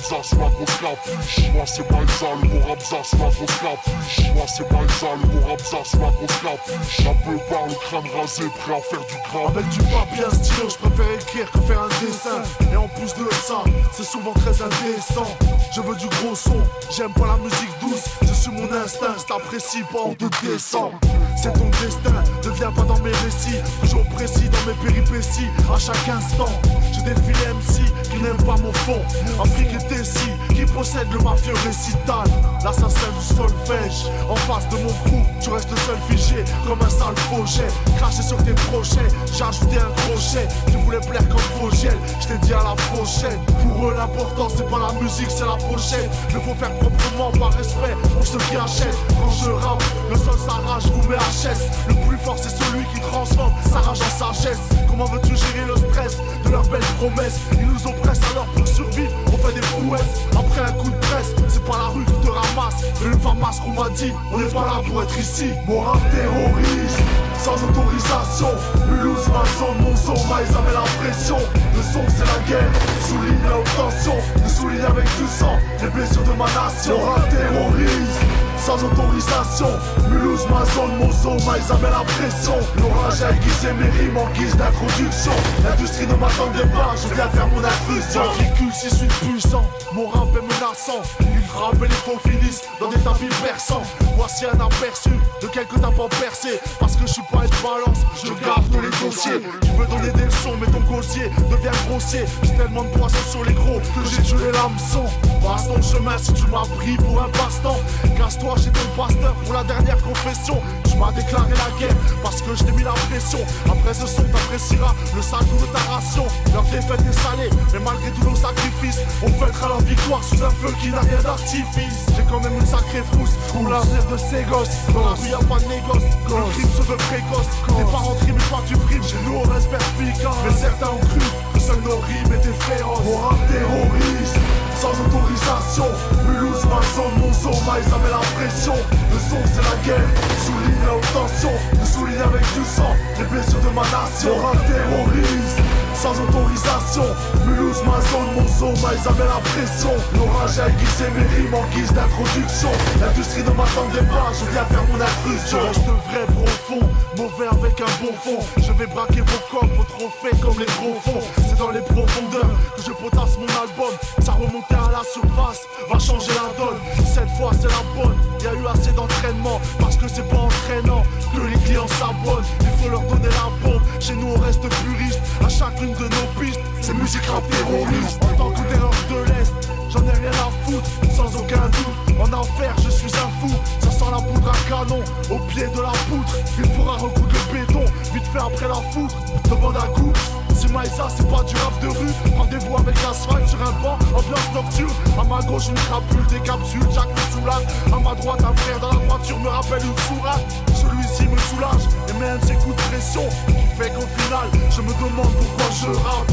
Ramza sous la grosse capuche. Moi c'est Maïsa, le mot Ramza sous la grosse capuche. Moi c'est Maïsa, le mot Ramza sous la grosse capuche. Un peu par le crâne rasé, prêt à faire du grain. Avec du papier un stylo, je préfère écrire que faire un dessin. Et en plus de ça, c'est souvent très indécent. Je veux du gros son, j'aime pas la musique douce. Je suis mon instinct, je t'apprécie pas, on te descend. C'est ton destin, ne viens pas dans mes récits. Toujours précis dans mes péripéties, à chaque instant. Je défie les MC qui n'aiment pas mon fond. Afrique et Tessie, qui possède le mafieux récital. L'assassin du solfège, en face de mon crew. Tu restes seul figé, comme un sale fauché. Craché sur tes projets, j'ai ajouté un crochet. Tu voulais plaire comme Vogel, je t'ai dit à la prochaine. Pour eux l'important c'est pas la musique, c'est la pochette. Mais faut faire proprement, par respect pour ceux qui achètent. Quand je rappe, le sol s'arrache, vous met HS. Le plus fort c'est celui qui transforme sa rage en sagesse. Comment veux-tu gérer le stress de leurs belles promesses? Ils nous oppressent alors pour survivre, on fait des prouesses. Après un coup de presse, c'est pas la rue qui te ramasse. Mais une femme masque qu'on m'a dit, on n'est pas là pour être ici. Mon rap terroriste, sans autorisation. Mulhouse, ma zone, mon son, ils avaient la pression. Le son c'est la guerre, souligne la haute tension. Je souligne avec du sang, les blessures de ma nation. Mon rap terroriste, sans autorisation. Mulhouse, ma zone, mon son, ils avaient la pression. L'orage a aiguisé mes rimes en guise d'introduction. L'industrie ne m'attendait pas, je viens faire mon intrusion. J'articule si je suis puissant, mon rap est menaçant. Il frappe et les faux finissent dans des tapis persans. Voici un aperçu de quelques tapants percés. Parce que je suis pas une balance, je garde tous les dossiers. Tu veux donner des leçons mais ton gosier devient grossier. J'ai tellement de poissons sur les gros que j'ai tué l'hameçon. Passe ton chemin si tu m'as pris pour un passe-temps. Casse-toi chez ton pasteur pour la dernière confession. Tu m'as déclaré la guerre parce que je t'ai mis la pression. Après ce son t'apprécieras le sale goût de ta ration. Leur défaite est salée mais malgré tous nos sacrifices on fêtera la victoire sous un feu qui n'a rien d'artifice. J'ai quand même une sacrée frousse pour l'avenir de ces gosses. Dans la rue y'a pas de négoce, le crime se veut précoce. T'es pas rentré mais toi tu frimes, chez nous on reste perspicace. Mais certains ont cru que seuls nos rimes étaient féroces. Mon rap terroriste, sans autorisation. Mulhouse, ma zone, mon son, ils avaient la pression. Le son c'est la guerre, souligne la haute tension. Je souligne avec du sang, les blessures de ma nation. Mon rap terroriste, sans autorisation. Mulhouse, ma zone, mon son, ils avaient la pression. L'orage a aiguisé mes rimes en guise d'introduction. L'industrie ne m'attendait pas, je viens faire mon intrusion. Je reste vrai profond, mauvais avec un bon fond. Je vais braquer vos coffres, vos trophées comme les gros fonds. C'est dans les profondeurs que je potasse mon album. Ça remontait à la surface, va changer la donne. Cette fois c'est la bonne, y a eu assez d'entraînement. Parce que c'est pas entraînant que les clients s'abonnent. Il faut leur donner la bombe, chez nous on reste puriste. À chacune de nos pistes, c'est musique rap terroriste. En tant que terreur de l'Est, j'en ai rien à foutre, sans aucun doute. En affaires, je suis un fou, ça sent la poudre à canon, au pied de la poutre. Il faudra recoudre le béton, vite fait après la foudre. Demande à coup, c'est Maïsa, c'est pas du rap de rue. Rendez-vous avec l'asphalte sur un banc, ambiance nocturne. À ma gauche une crapule, des capsules, Jack me soulage. À ma droite un frère dans la voiture me rappelle une sourate. Celui-ci me soulage et met un de ses coups de pression qui fait qu'au final, je me demande pourquoi je rappe.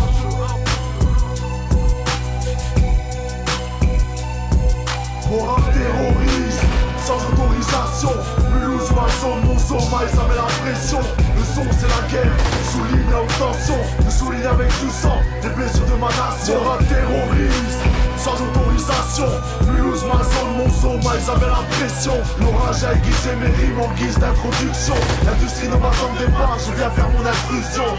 Mon rap terroriste, sans autorisation. Mulhouse, ma zone, mon son, ils avaient la pression. Le son c'est la guerre, souligne la haute tension. Je souligne avec du sang, les blessures de ma nation. Mon rap terroriste, sans autorisation. Mulhouse, ma zone, mon son, ils avaient la pression. L'orage a aiguisé mes rimes en guise d'introduction. L'industrie ne m'attendait pas, je viens faire mon intrusion.